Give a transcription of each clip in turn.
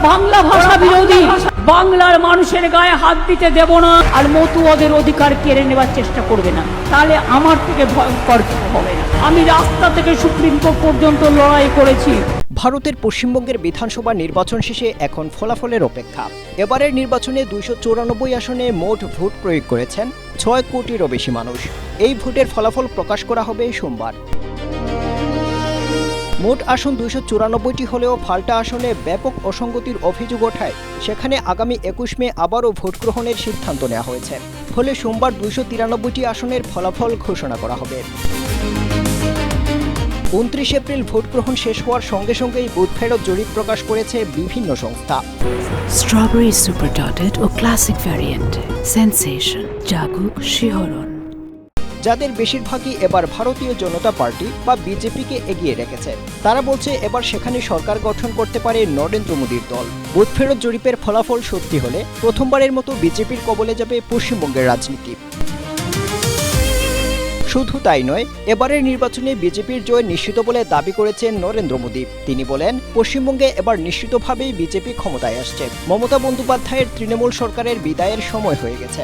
বাংলা ভাষা বিরোধী, বাংলার মানুষের গায়ে হাত দিতে দেব না, আর মতুয়াদের অধিকার কেড়ে নেবার চেষ্টা করবে না, তাহলে আমার থেকে ভয়ঙ্কর কিছু হবে না। আমি রাস্তা থেকে সুপ্রিম কোর্ট পর্যন্ত লড়াই করেছি। ভারতের পশ্চিমবঙ্গের বিধানসভা নির্বাচন শেষে এখন ফলাফলের অপেক্ষা। এবারের নির্বাচনে 294 আসনে মোট ভোট প্রয়োগ করেছেন 6 কোটিরও বেশি মানুষ। এই ভোটের ফলাফল প্রকাশ করা হবে সোমবার। মোট আসন 294টি হলেও ফাল্টা আসনে ব্যাপক অসঙ্গতির অভিযোগ ওঠায় সেখানে আগামী 21 মে আবারও ভোট গ্রহণের সিদ্ধান্ত নেওয়া হয়েছে। ফলে সোমবার 293টি আসনের ফলাফল ঘোষণা করা হবে। 29 এপ্রিল ভোট গ্রহণ শেষ হওয়ার সঙ্গে সঙ্গেই বুথ ফেরত জরিপ প্রকাশ করেছে বিভিন্ন সংস্থা। স্ট্রবেরি সুপার ডটেড ও ক্লাসিক ভ্যারিয়েন্ট সেন্সেশন জাগুক শিহরণ, যাদের বেশিরভাগই এবার ভারতীয় জনতা পার্টি বা বিজেপিকে এগিয়ে রেখেছে। তারা বলছে এবার সেখানে সরকার গঠন করতে পারে নরেন্দ্র মোদীর দল। বুথ ফেরত জরিপের ফলাফল সত্যি হলে প্রথমবারের মতো বিজেপির কবলে যাবে পশ্চিমবঙ্গের রাজনীতি। শুধু তাই নয়, এবারের নির্বাচনে বিজেপির জয় নিশ্চিত বলে দাবি করেছেন নরেন্দ্র মোদী। তিনি বলেন, পশ্চিমবঙ্গে এবার নিশ্চিতভাবেই বিজেপি ক্ষমতায় আসছে। মমতা বন্দ্যোপাধ্যায়ের তৃণমূল সরকারের বিদায়ের সময় হয়ে গেছে।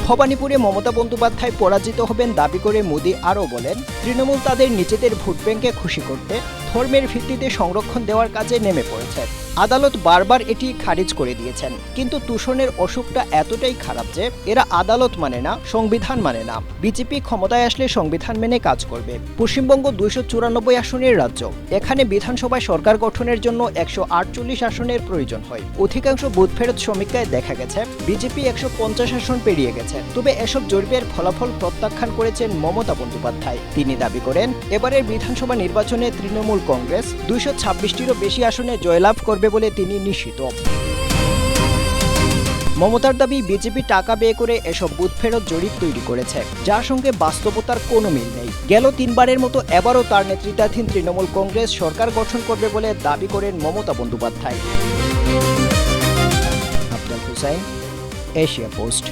ভবানীপুরে মমতা বন্দ্যোপাধ্যায় পরাজিত হবেন দাবি করে মোদী আরও বলেন, তৃণমূল তাদের নিজেদের ভোট ব্যাংকে খুশি করতে ধর্মের ভিত্তিতে সংরক্ষণ দেওয়ার কাজে নেমে পড়েছে। আদালত বারবার এটি খারিজ করে দিয়েছেন, কিন্তু তুষণের অসুখটা এতটাই খারাপ যে এরা আদালত মানে না, সংবিধান মানে না। বিজেপি ক্ষমতায় আসলে সংবিধান মেনে কাজ করবে। পশ্চিমবঙ্গ 294 আসনের রাজ্য। এখানে বিধানসভায় সরকার গঠনের জন্য 148 আসনের প্রয়োজন হয়। অধিকাংশ বুথ ফেরত সমীক্ষায় দেখা গেছে বিজেপি 150 আসন পেরিয়ে গেছে। তবে এসব জরিপের ফলাফল প্রত্যাখ্যান করেছেন মমতা বন্দ্যোপাধ্যায়। তিনি দাবি করেন, এবারের বিধানসভা নির্বাচনে তৃণমূল কংগ্রেস 226টিরও বেশি আসনে জয়লাভ করবে বলে তিনি নিশ্চিত। মমতার দাবি, বিজেপি টাকা ব্যয় করে এসব বুথ ফেরত জরিপ তৈরি করেছে, যার সঙ্গে বাস্তবতার কোনো মিল নেই। গেল 3 বারের মতো এবারও তার নেতৃত্বাধীন তৃণমূল কংগ্রেস সরকার গঠন করবে বলে দাবি করেন মমতা বন্দ্যোপাধ্যায়। Afzal Hussain, Asia post.